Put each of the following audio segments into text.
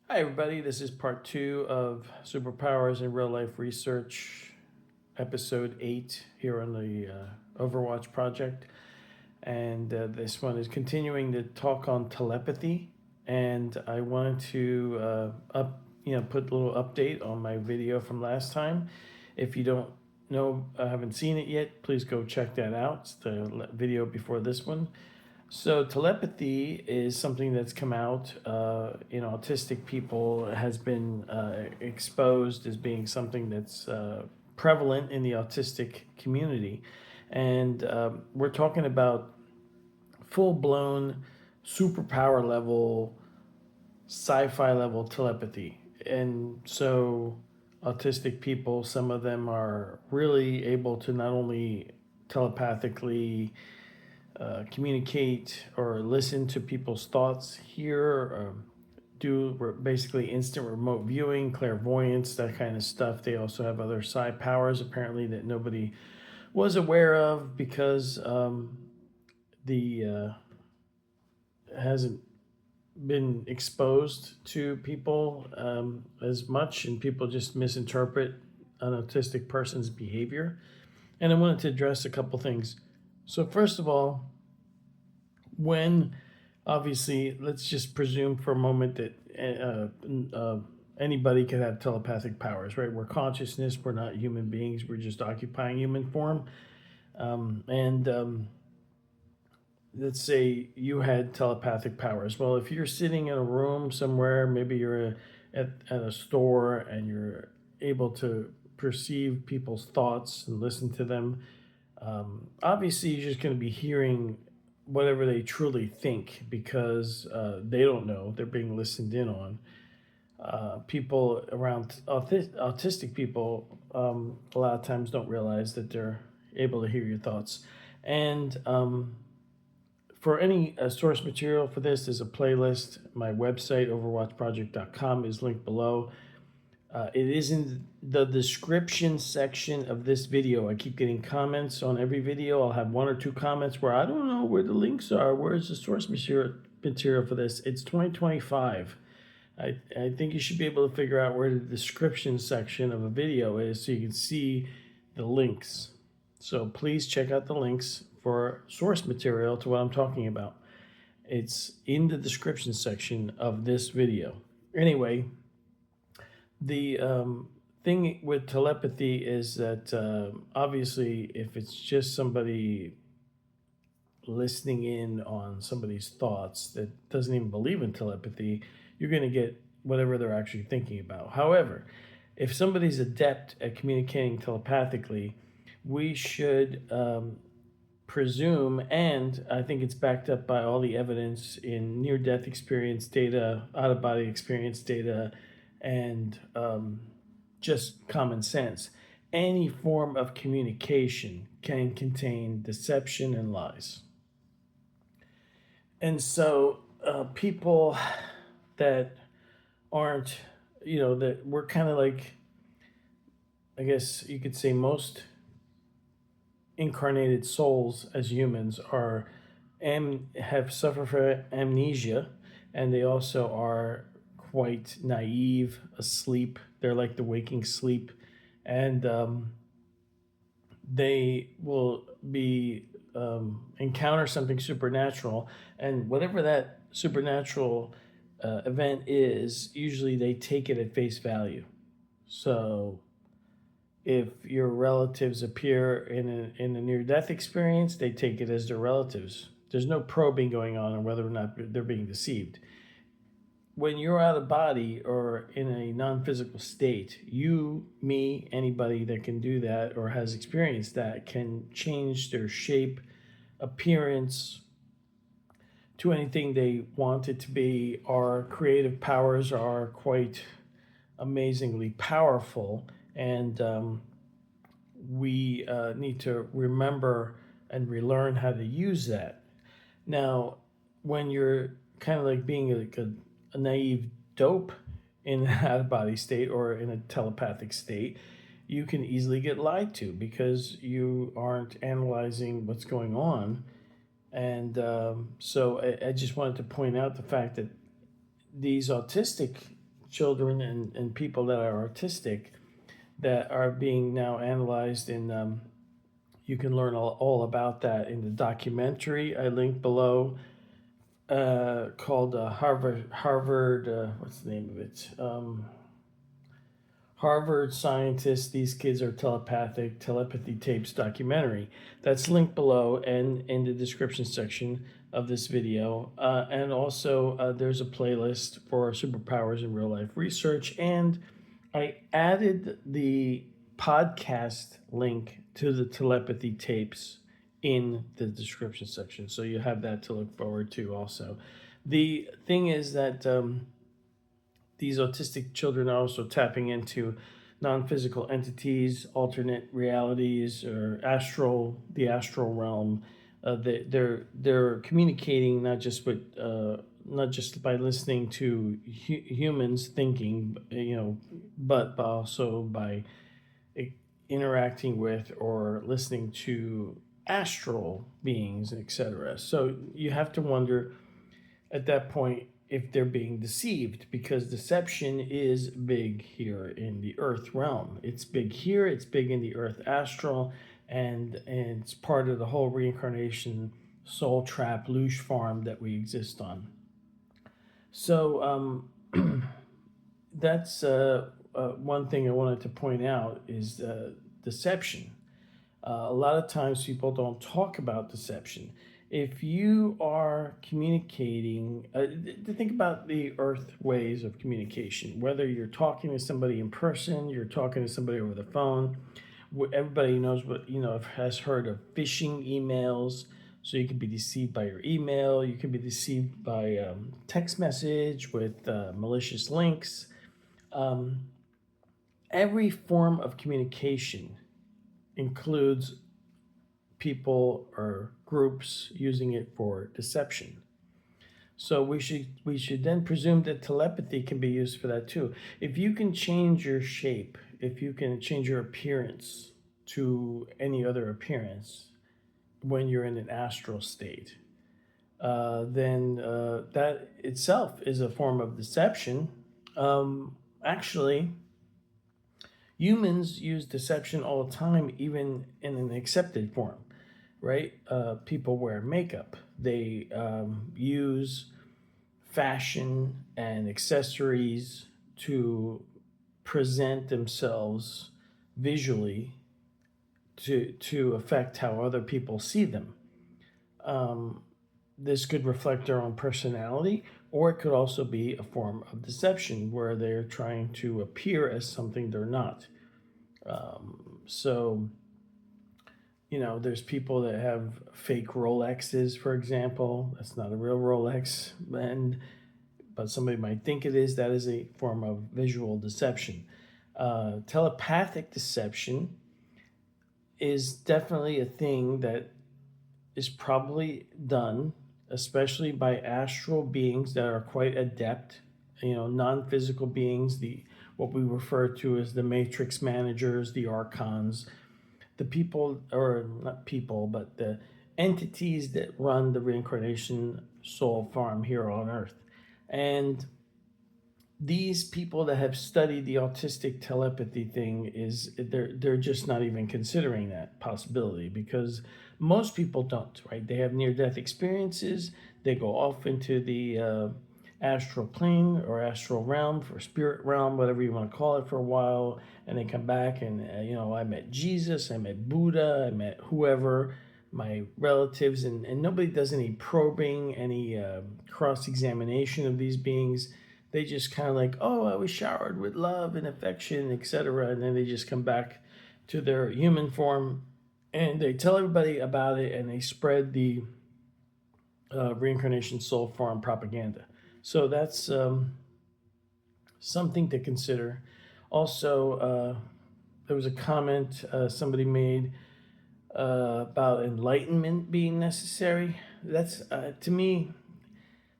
Hi, everybody. This is part 2 of Superpowers in Real Life Research, episode 8 here on the Overwatch project. And this one is continuing to talk on telepathy. And I wanted to put a little update on my video from last time. If you don't know, I haven't seen it yet, please go check that out. It's the video before this one. So telepathy is something that's come out in autistic people, has been exposed as being something that's prevalent in the autistic community. And we're talking about full-blown superpower level, sci-fi level telepathy. And so autistic people, some of them are really able to not only telepathically communicate or listen to people's thoughts, hear, do basically instant remote viewing, clairvoyance, that kind of stuff. They also have other side powers apparently that nobody was aware of because the hasn't been exposed to people as much, and people just misinterpret an autistic person's behavior. And I wanted to address a couple things. So first of all, when obviously, let's just presume for a moment that anybody can have telepathic powers, right? We're consciousness, we're not human beings, we're just occupying human form. And let's say you had telepathic powers. Well, if you're sitting in a room somewhere, maybe you're at a store and you're able to perceive people's thoughts and listen to them, obviously you're just going to be hearing whatever they truly think because they don't know, they're being listened in on. People around autistic people a lot of times don't realize that they're able to hear your thoughts. And for any source material for this, there's a playlist. My website, overwatchproject.com, is linked below. It is in the description section of this video. I keep getting comments on every video. I'll have one or two comments where I don't know where the links are. Where's the source material for this? It's 2025. I think you should be able to figure out where the description section of a video is so you can see the links. So please check out the links for source material to what I'm talking about. It's in the description section of this video. Anyway, the thing with telepathy is that obviously, if it's just somebody listening in on somebody's thoughts that doesn't even believe in telepathy, you're going to get whatever they're actually thinking about. However, if somebody's adept at communicating telepathically, we should presume, and I think it's backed up by all the evidence in near-death experience data, out-of-body experience data, and just common sense. Any form of communication can contain deception and lies. And so people that aren't, that we're kind of like, I guess you could say most incarnated souls as humans are have suffered from amnesia, and they also are quite naive, asleep. They're like the waking sleep, and they will be encounter something supernatural, and whatever that supernatural event is, usually they take it at face value. So if your relatives appear in a near-death experience, they take it as their relatives. There's no probing going on whether or not they're being deceived. When you're out of body or in a non-physical state, you, me, anybody that can do that or has experienced that can change their shape, appearance to anything they want it to be. Our creative powers are quite amazingly powerful, and we need to remember and relearn how to use that. Now, when you're kind of like being a naive dope in an out of body state or in a telepathic state, you can easily get lied to because you aren't analyzing what's going on. And so I just wanted to point out the fact that these autistic children and people that are autistic that are being now analyzed in. You can learn all about that in the documentary I linked below, called Harvard. What's the name of it? Harvard scientists. These kids are telepathy tapes documentary. That's linked below and in the description section of this video. And also, there's a playlist for superpowers in real life research. And I added the podcast link to the telepathy tapes in the description section. So you have that to look forward to also. The thing is that these autistic children are also tapping into non-physical entities, alternate realities, or the astral realm. They're communicating not just by listening to humans thinking, but also by interacting with or listening to astral beings, etc. So you have to wonder at that point if they're being deceived, because deception is big here in the earth realm. It's big here, it's big in the earth astral, and it's part of the whole reincarnation soul trap loosh farm that we exist on. So that's one thing I wanted to point out is deception. A lot of times people don't talk about deception. If you are communicating, think about the earth ways of communication, whether you're talking to somebody in person, you're talking to somebody over the phone. Everybody knows has heard of phishing emails. So you can be deceived by your email. You can be deceived by text message with malicious links. Every form of communication includes people or groups using it for deception. So we should then presume that telepathy can be used for that too. If you can change your shape, if you can change your appearance to any other appearance when you're in an astral state, then that itself is a form of deception. Actually, humans use deception all the time, even in an accepted form, right? People wear makeup. They use fashion and accessories to present themselves visually to affect how other people see them. This could reflect their own personality, or it could also be a form of deception where they're trying to appear as something they're not. So, there's people that have fake Rolexes, for example. That's not a real Rolex, but somebody might think it is. That is a form of visual deception. Telepathic deception is definitely a thing that is probably done, especially by astral beings that are quite adept, non-physical beings, what we refer to as the matrix managers, the archons, the people, or not people, but the entities that run the reincarnation soul farm here on earth. And these people that have studied the autistic telepathy thing, they're just not even considering that possibility, because most people don't, right? They have near-death experiences. They go off into the astral plane or astral realm, for spirit realm, whatever you want to call it, for a while, and they come back and I met Jesus, I met Buddha, I met whoever, my relatives, and nobody does any probing, any cross-examination of these beings. They just kind of like, oh, I was showered with love and affection, etc. And then they just come back to their human form and they tell everybody about it, and they spread the reincarnation soul farm propaganda. So that's something to consider. Also, there was a comment somebody made about enlightenment being necessary. That's, to me,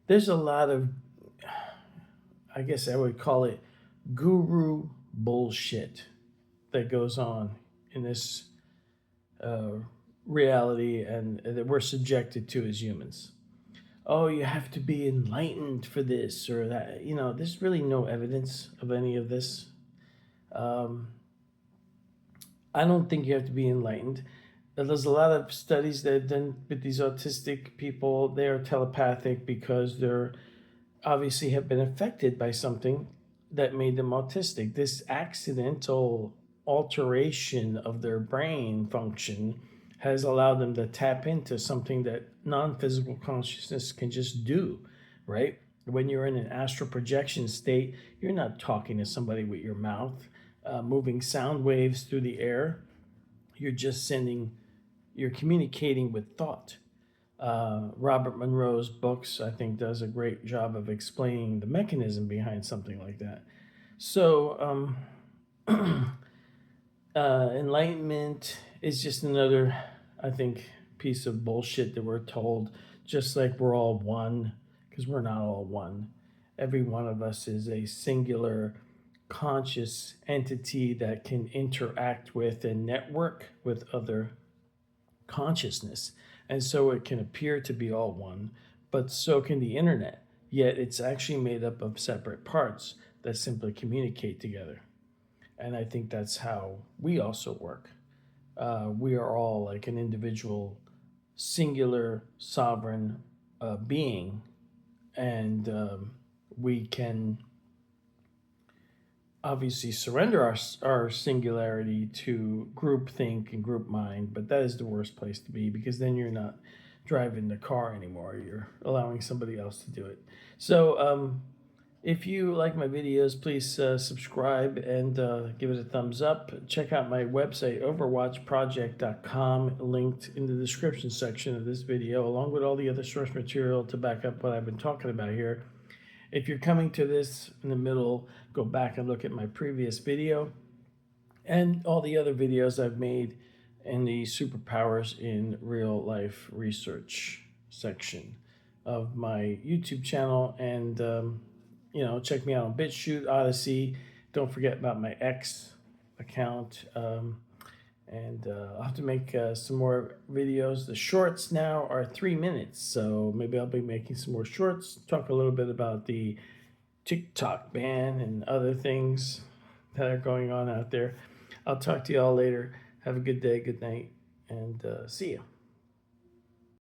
there's a lot of, I guess I would call it guru bullshit that goes on in this reality and that we're subjected to as humans. oh, you have to be enlightened for this or that. You know, there's really no evidence of any of this. Um, I don't think you have to be enlightened. There's a lot of studies that have done with these autistic people. They are telepathic because they're obviously have been affected by something that made them autistic. This accidental alteration of their brain function has allowed them to tap into something that non-physical consciousness can just do, right? When you're in an astral projection state, you're not talking to somebody with your mouth, moving sound waves through the air. You're just you're communicating with thought. Robert Monroe's books, I think, does a great job of explaining the mechanism behind something like that. So, enlightenment is just another, I think, piece of bullshit that we're told, just like we're all one, because we're not all one. Every one of us is a singular conscious entity that can interact with and network with other consciousness. And so it can appear to be all one, but so can the internet. Yet it's actually made up of separate parts that simply communicate together. And I think that's how we also work. We are all like an individual, singular, sovereign being, and we can obviously surrender our singularity to group think and group mind, but that is the worst place to be because then you're not driving the car anymore. You're allowing somebody else to do it. So, if you like my videos, please subscribe and give it a thumbs up. Check out my website, overwatchproject.com, linked in the description section of this video, along with all the other source material to back up what I've been talking about here. If you're coming to this in the middle, go back and look at my previous video and all the other videos I've made in the Superpowers in Real Life Research section of my YouTube channel. And, check me out on BitChute, Odyssey. Don't forget about my X account. And I'll have to make some more videos. The shorts now are 3 minutes, so maybe I'll be making some more shorts, talk a little bit about the TikTok ban and other things that are going on out there. I'll talk to y'all later. Have a good day, good night, and see you.